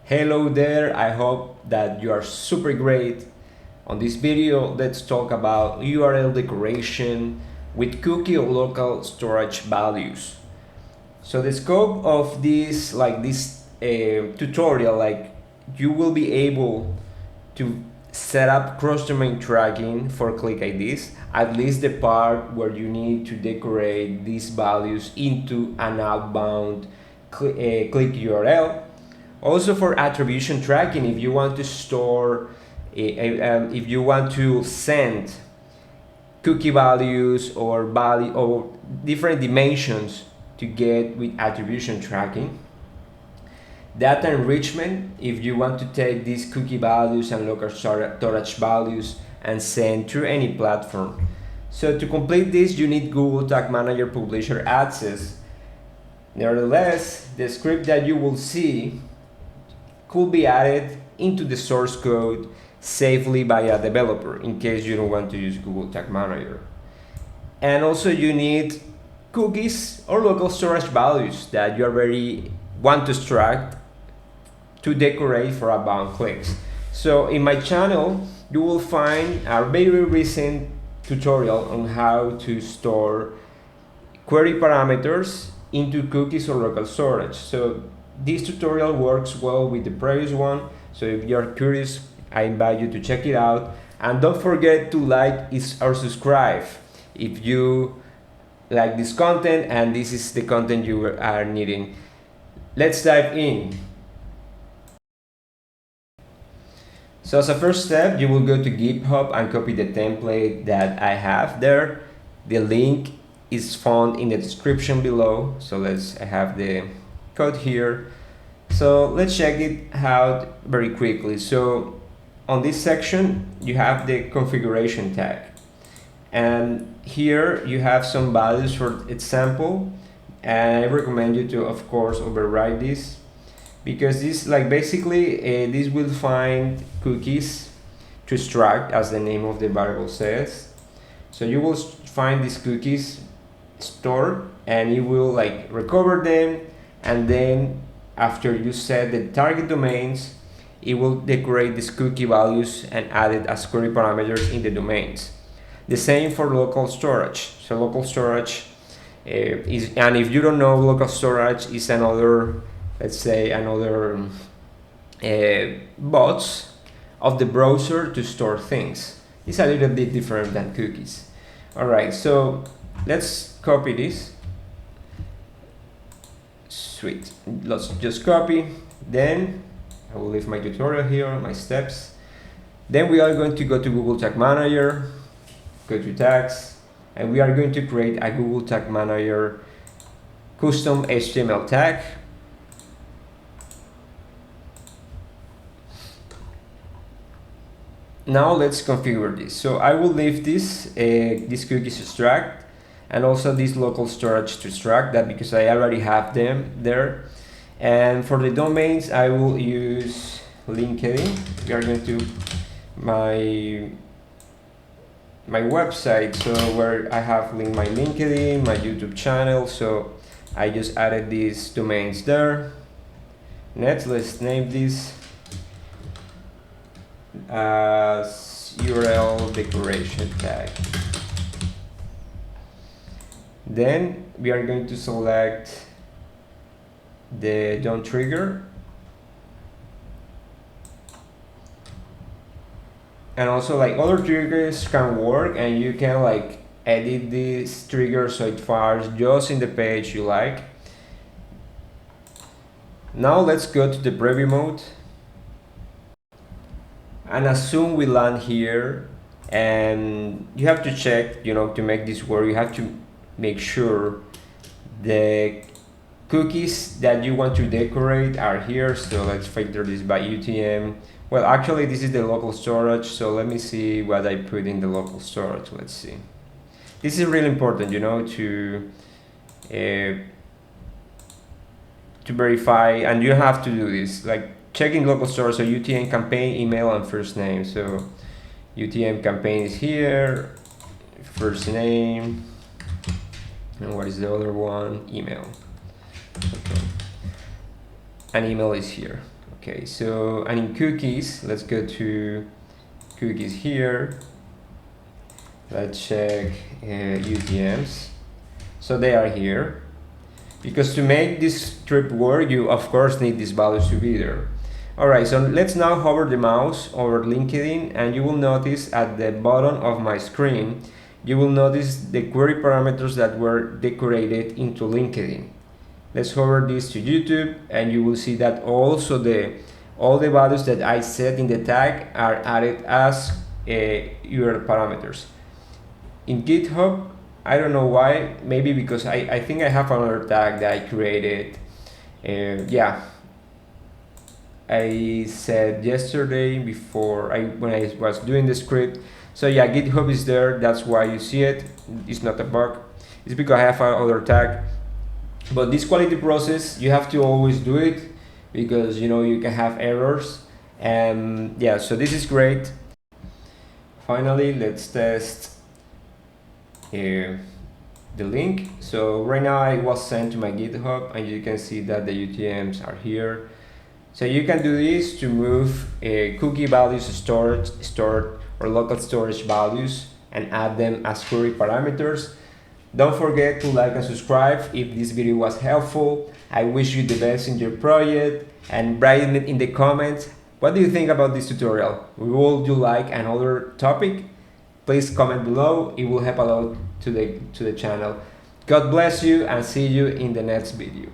Hello there, I hope that you are super great. On this video, let's talk about URL decoration with cookie or local storage values. So the scope of this tutorial, you will be able to set up cross-domain tracking for Click IDs, at least the part where you need to decorate these values into an outbound click URL. Also for attribution tracking, if you want to store, if you want to send cookie values or different dimensions to get with attribution tracking. Data enrichment, if you want to take these cookie values and local storage values and send through any platform. So to complete this, you need Google Tag Manager Publisher access. Nevertheless, the script that you will see could be added into the source code safely by a developer in case you don't want to use Google Tag Manager. And also you need cookies or local storage values that you already want to extract to decorate for outbound clicks. So in my channel, you will find a very recent tutorial on how to store query parameters into cookies or local storage. So this tutorial works well with the previous one. So if you're curious, I invite you to check it out. And don't forget to like or subscribe if you like this content and this is the content you are needing. Let's dive in. So as a first step, you will go to Github and copy the template that I have there. The link is found in the description below. So I have the code here. So let's check it out very quickly. So on this section, you have the configuration tag. And here you have some values for example. And I recommend you to, of course, override this, because this basically this will find cookies to extract, as the name of the variable says. So you will find these cookies stored and you will recover them, and then after you set the target domains, it will decorate these cookie values and add it as query parameters in the domains. The same for local storage. So local storage is, and if you don't know, local storage is another, let's say, another bots of the browser to store things. It's a little bit different than cookies. All right, so let's copy this. Sweet, let's just copy. Then I will leave my tutorial here, my steps. Then we are going to go to Google Tag Manager, go to tags, and we are going to create a Google Tag Manager custom HTML tag. Now let's configure this. So I will leave this cookies extract and also this local storage to extract that, because I already have them there. And for the domains, I will use LinkedIn. We are going to my website, so where I have linked my LinkedIn, my YouTube channel. So I just added these domains there. Next, let's name this as URL decoration tag. Then we are going to select the don't trigger, and also other triggers can work, and you can edit this trigger so it fires just in the page you like. Now let's go to the preview mode, and assume we land here, and you have to check, to make this work, you have to make sure the cookies that you want to decorate are here. So let's filter this by UTM. Well, actually this is the local storage, so let me see what I put in the local storage. Let's see. This is really important, to verify, and you have to do this, checking local storage. So UTM campaign, email, and first name. So UTM campaign is here, first name, and what is the other one? Email. Okay. And email is here. Okay, so, and in cookies, let's go to cookies here. Let's check UTMs. So they are here. Because to make this script work, you of course need these values to be there. Alright, so let's now hover the mouse over LinkedIn, and you will notice at the bottom of my screen, you will notice the query parameters that were decorated into LinkedIn. Let's hover this to YouTube, and you will see that also all the values that I set in the tag are added as URL parameters. In GitHub, I don't know why, maybe because I think I have another tag that I created. Yeah, I said yesterday when I was doing the script. So yeah, GitHub is there, that's why you see it. It's not a bug, it's because I have another tag. But this quality process, you have to always do it because you can have errors. And yeah, so this is great. Finally, let's test the link. So right now I was sent to my GitHub, and you can see that the UTMs are here. So you can do this to move cookie values stored or local storage values and add them as query parameters. Don't forget to like and subscribe if this video was helpful. I wish you the best in your project, and write it in the comments. What do you think about this tutorial? Would you like another topic? Please comment below, it will help a lot to the channel. God bless you, and see you in the next video.